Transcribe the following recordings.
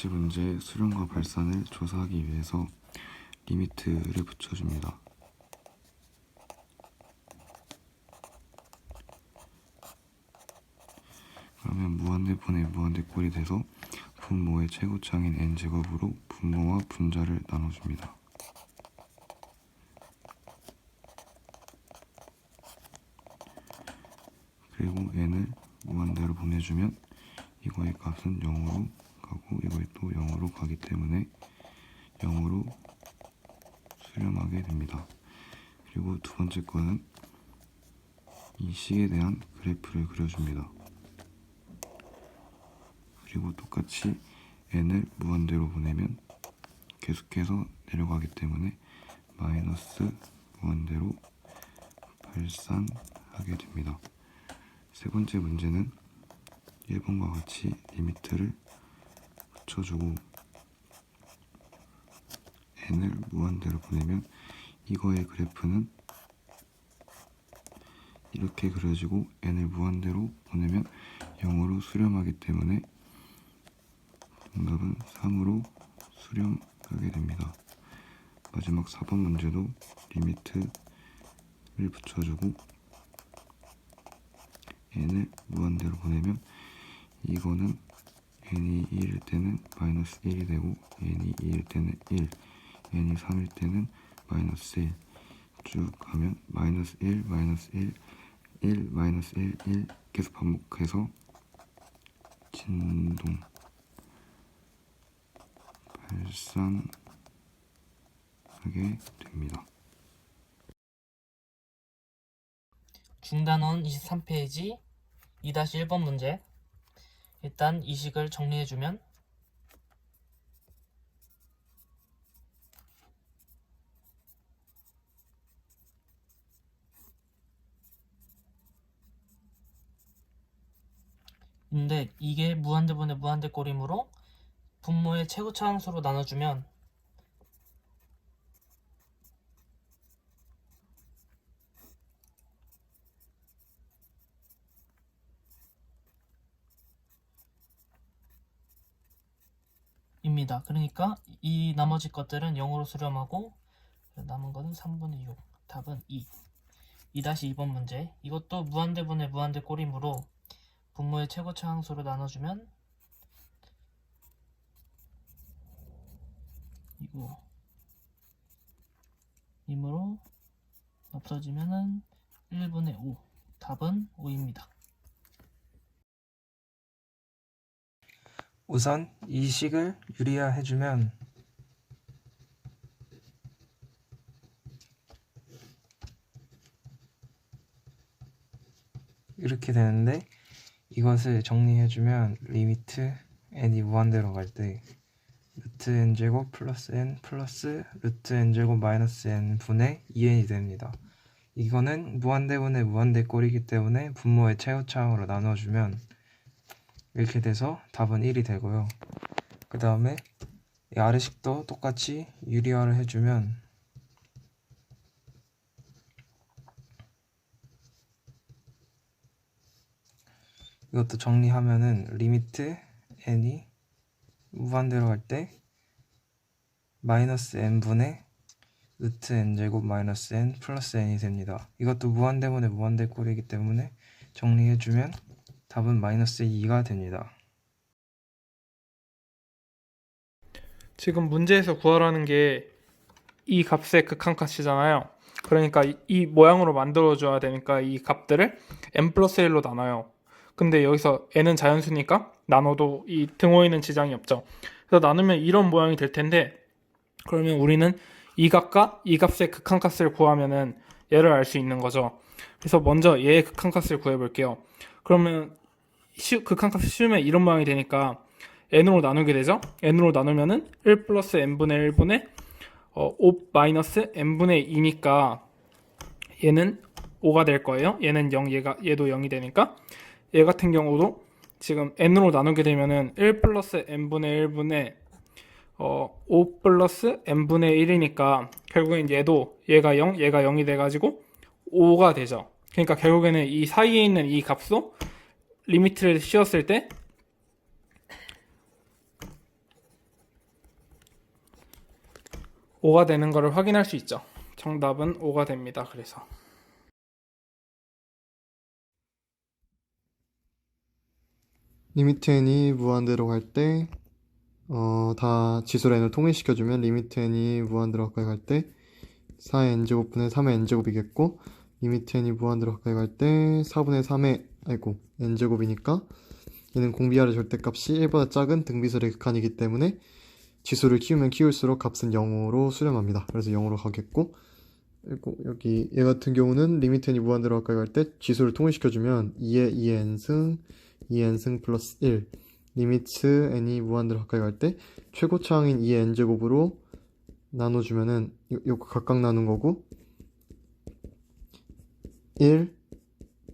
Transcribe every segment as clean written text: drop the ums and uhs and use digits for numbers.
번째 문제 수렴과 발산을 조사하기 위해서 리미트를 붙여줍니다. 그러면 무한대분의 무한대꼴이 돼서 분모의 최고차항인 n제곱으로 분모와 분자를 나눠줍니다. 그리고 n을 무한대로 보내주면 이거의 값은 0으로 가고 이거의 또 0으로 가기 때문에 0으로 수렴하게 됩니다. 그리고 두 번째 거는 이 식에 대한 그래프를 그려줍니다. 그리고 똑같이 n을 무한대로 보내면 계속해서 내려가기 때문에 마이너스 무한대로 발산하게 됩니다. 세 번째 문제는 1번과 같이 리미트를 붙여주고 n을 무한대로 보내면 이거의 그래프는 이렇게 그려지고 n을 무한대로 보내면 0으로 수렴하기 때문에 정답은 3으로 수렴하게 됩니다. 마지막 4번 문제도 리미트를 붙여주고 n을 무한대로 보내면 이거는 n이 1일 때는 마이너스 1이 되고 n이 2일 때는 1, n이 3일 때는 마이너스 1 쭉 가면 마이너스 1, 마이너스 1, 1, 마이너스 1, 1 계속 반복해서 진동 발산하게 됩니다. 중단원 23페이지 2-1번 문제. 일단 이 식을 정리해주면 근데 이게 무한대분의 무한대꼴이므로 분모의 최고차항수로 나눠주면 입니다. 그러니까 이 나머지 것들은 0으로 수렴하고 남은 거는 3분의 6. 답은 2. 2-2번 문제. 이것도 무한대분의 무한대꼴이므로 분모의 최고차항수로 나눠주면 이거 이므로 없어지면은 1분의 5. 답은 5입니다. 우선 이 식을 유리화해주면 이렇게 되는데 이것을 정리해주면 리미트 n이 무한대로 갈 때 루트 n제곱 플러스 n 플러스 루트 n제곱 마이너스 n 분의 2n이 됩니다. 이거는 무한대분의 무한대꼴이기 때문에 분모의 최고차항으로 나눠주면 이렇게 돼서 답은 1이 되고요. 그 다음에 이 아래식도 똑같이 유리화를 해주면 이것도 정리하면은 리미트 n이 무한대로 갈 때 마이너스 n분의 루트 n제곱 마이너스 n 플러스 n이 됩니다. 이것도 무한대분의 무한대꼴이기 때문에 정리해주면 답은 마이너스 2가 됩니다. 지금 문제에서 구하라는 게 이 값의 극한값이잖아요. 그러니까 이 모양으로 만들어줘야 되니까 이 값들을 n 플러스 1로 나눠요. 근데 여기서 n은 자연수니까 나눠도 이 등호에는 지장이 없죠. 그래서 나누면 이런 모양이 될 텐데, 그러면 우리는 이 값과 이 값의 극한값을 구하면은 얘를 알 수 있는 거죠. 그래서 먼저 얘의 극한값을 구해볼게요. 그러면 극한값이 씌우면 이런 모양이 되니까 n으로 나누게 되죠. n으로 나누면은 1 플러스 n분의 1분의 5 마이너스 n분의 2니까 얘는 5가 될 거예요. 얘는 0, 얘도 0이 되니까. 얘 같은 경우도 지금 n으로 나누게 되면은 1 플러스 n분의 1분의 5 플러스 n분의 1이니까 결국엔 얘가 0, 얘가 0이 돼가지고 5가 되죠. 그러니까 결국에는 이 사이에 있는 이 값도 리미트를 씌웠을 때 5가 되는 것을 확인할 수 있죠. 정답은 5가 됩니다. 그래서 리미트 n이 무한대로 갈 때 다 지수로 n을 통일시켜주면 리미트 n이 무한대로 가까이 갈 때 4의 n제곱분의 3의 n제곱이겠고, 리미트 n이 무한대로 가까이 갈 때 4분의 3의 n제곱이니까 얘는 공비하의 절대값이 1보다 작은 등비설의 극한이기 때문에 지수를 키우면 키울수록 값은 0으로 수렴합니다. 그래서 0으로 가겠고, 그리고 여기 얘 같은 경우는 리미트 n이 무한대로 가까이 갈 때 지수를 통일시켜주면 2의 2n승 2n승 플러스 1, 리미트 n이 무한대로 가까이 갈 때 최고차항인 2의 n제곱으로 나눠주면은 요 각각 나눈 거고, 1,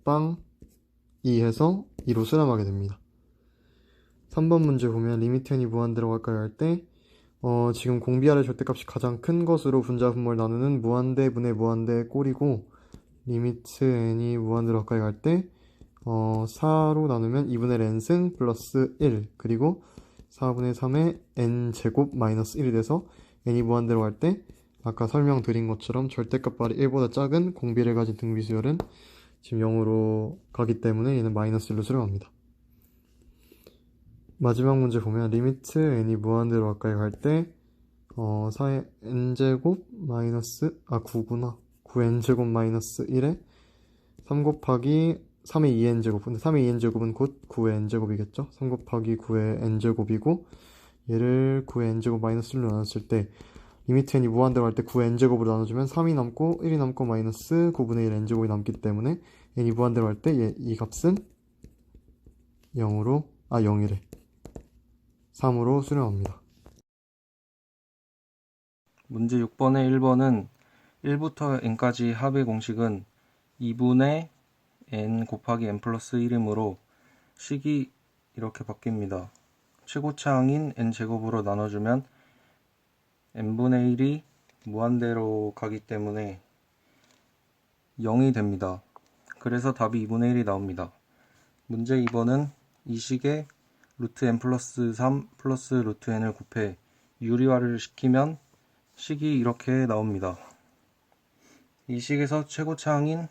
빵, 2 해서 2로 수렴하게 됩니다. 3번 문제 보면 리미트 n이 무한대로 가까이 갈 때 지금 공비하의 절대값이 가장 큰 것으로 분자 분모를 나누는 무한대분의 무한대의 꼴이고, 리미트 n이 무한대로 가까이 갈 때 4로 나누면 2분의 n승 플러스 1, 그리고 4분의 3의 n제곱 마이너스 1이 돼서 n이 무한대로 갈 때 아까 설명드린 것처럼 절대값 발이 1보다 작은 공비를 가진 등비수열은 지금 0으로 가기 때문에 얘는 마이너스 1로 수렴합니다. 마지막 문제 보면 리미트 n이 무한대로 가까이 갈 때 4의 n제곱 마이너스 9구나 9n제곱 마이너스 1에 3 곱하기 3의 2n제곱, 근데 3의 2n제곱은 곧 9의 n제곱이겠죠. 3 곱하기 9의 n제곱이고, 얘를 9의 n제곱 마이너스 1로 나눴을 때 리미트 n이 무한대로 갈 때 9의 n제곱으로 나눠주면 3이 남고 1이 남고 마이너스 9분의 1 n제곱이 남기 때문에 n이 무한대로 갈 때 이 값은 0이래 3으로 수렴합니다. 문제 6번의 1번은 1부터 n까지 합의 공식은 2분의 n 곱하기 n 플러스 1이므로 식이 이렇게 바뀝니다. 최고차항인 n제곱으로 나눠주면 n분의 1이 무한대로 가기 때문에 0이 됩니다. 그래서 답이 2분의 1이 나옵니다. 문제 2번은 이 식에 루트 n 플러스 3 플러스 루트 n을 곱해 유리화를 시키면 식이 이렇게 나옵니다. 이 식에서 최고차항인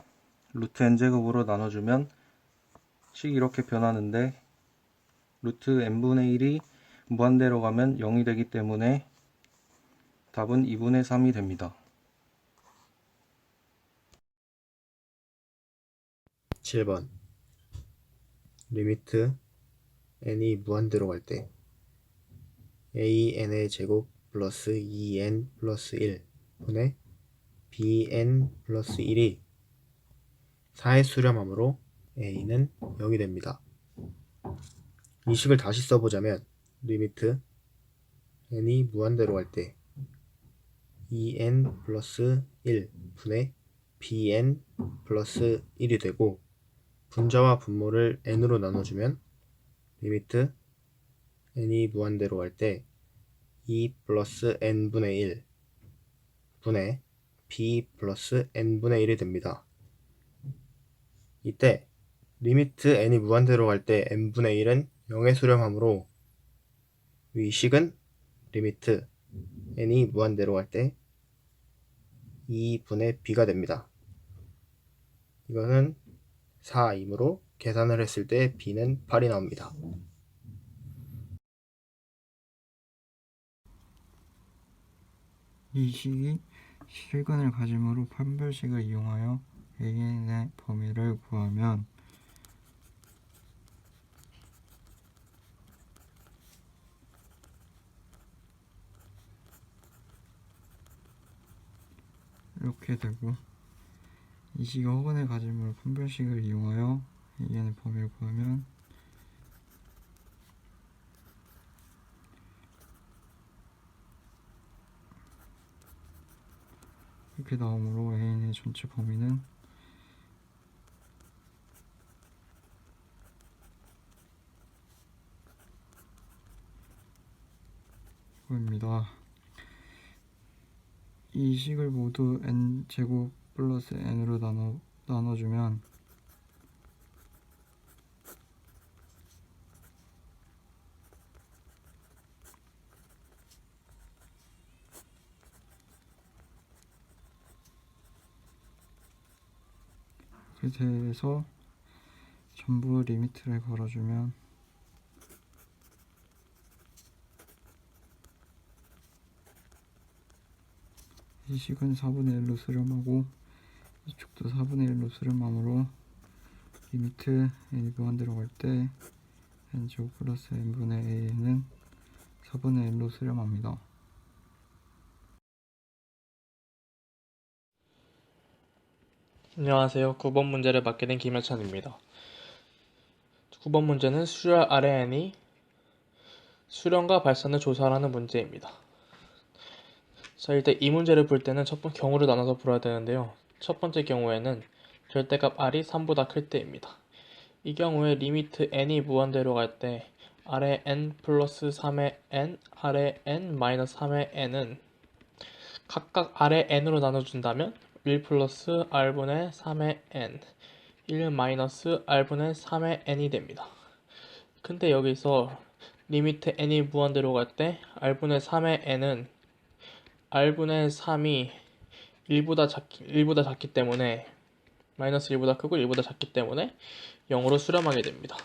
루트 n제곱으로 나눠주면 식이 이렇게 변하는데, 루트 n분의 1이 무한대로 가면 0이 되기 때문에 답은 2분의 3이 됩니다. 7번 리미트 n이 무한대로 갈 때 an의 제곱 플러스 2n 플러스 1 분의 bn 플러스 1이 4의 수렴함으로 a는 0이 됩니다. 이 식을 다시 써보자면 리미트 n이 무한대로 갈 때 2n 플러스 1 분의 bn 플러스 1이 되고, 분자와 분모를 n으로 나눠주면 리미트 n이 무한대로 갈 때 2 플러스 n분의 1 분의 b 플러스 n분의 1이 됩니다. 이때 리미트 n이 무한대로 갈 때 n분의 1은 0에 수렴하므로 이 식은 리미트 n이 무한대로 갈 때 2분의 b가 됩니다. 이거는 4이므로 계산을 했을 때 b는 8이 나옵니다. 이 식이 실근을 가지므로 판별식을 이용하여 AN의 범위를 구하면 이렇게 되고, 이 식이 허근을 가지므로 판별식을 이용하여 AN의 범위를 구하면 이렇게 나오므로 AN의 전체 범위는 이거입니다. 이 식을 모두 n제곱 플러스 n으로 나눠주면 이렇게 돼서 전부 리미트를 걸어주면 이 식은 4분의 1로 수렴하고 이쪽도 4분의 1로 수렴하므로 리미트 n이 무한대로 갈 때 n제곱 플러스 n분의 a는 4분의 1로 수렴합니다. 안녕하세요. 9번 문제를 맡게 된 김현찬입니다. 9번 문제는 수열 아래 n이 수렴과 발산을 조사하라는 문제입니다. 자, 일단 이 문제를 풀 때는 첫 번째 경우를 나눠서 풀어야 되는데요. 첫 번째 경우에는 절대값 r이 3보다 클 때입니다. 이 경우에 리미트 n이 무한대로 갈 때 아래 n 플러스 3의 n, 아래 n 마이너스 3의 n은 각각 아래 n으로 나눠준다면 1 플러스 r분의 3의 n, 1 마이너스 r분의 3의 n이 됩니다. 근데 여기서 리미트 n이 무한대로 갈 때 r분의 3의 n은 r분의 3이 1보다 작기 때문에 마이너스 1보다 크고 1보다 작기 때문에 0으로 수렴하게 됩니다.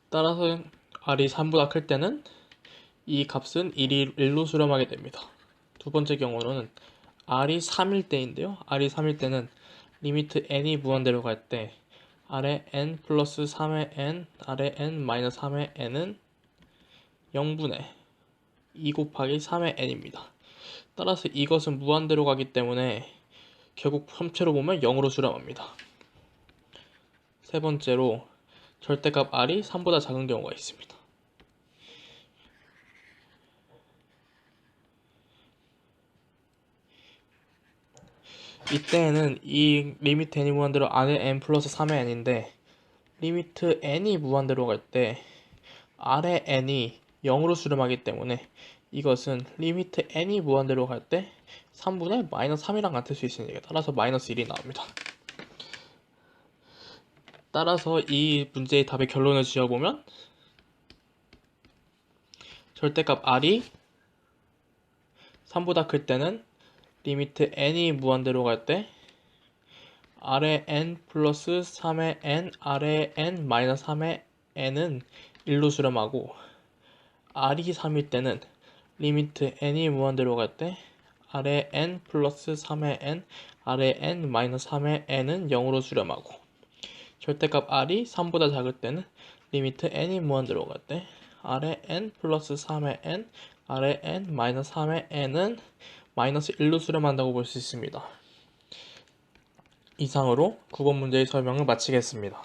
따라서 r이 3보다 클 때는 이 값은 1로 수렴하게 됩니다. 두 번째 경우는 r이 3일 때인데요. r이 3일 때는 리미트 n이 무한대로 갈 때 아래 n 플러스 3의 n, 아래 n 마이너스 3의 n은 0분의 2 곱하기 3의 n입니다. 따라서 이것은 무한대로 가기 때문에 결국 합체로 보면 0으로 수렴합니다. 세 번째로 절대값 r이 3보다 작은 경우가 있습니다. 이때에는 이 리미트 n이 무한대로 아래 n 플러스 3의 n인데 리미트 n이 무한대로 갈 때 아래 n이 0으로 수렴하기 때문에 이것은 리미트 n이 무한대로 갈 때 3분의 마이너스 3이랑 같을 수 있으니까 따라서 마이너스 1이 나옵니다. 따라서 이 문제의 답의 결론을 지어보면 절대값 r이 3보다 클 때는 리미트 n이 무한대로 갈 때 아래 n 플러스 3의 n, 아래 n 마이너스 3의 n은 1로 수렴하고 r이 3일 때는 리미트 n이 무한대로 갈 때 아래 n 플러스 3의 n, 아래 n 마이너스 3의 n은 0으로 수렴하고 절대값 r이 3보다 작을 때는 리미트 n이 무한대로 갈 때 아래 n 플러스 3의 n, 아래 n 마이너스 3의 n은 마이너스 1로 수렴한다고 볼 수 있습니다. 이상으로 9번 문제의 설명을 마치겠습니다.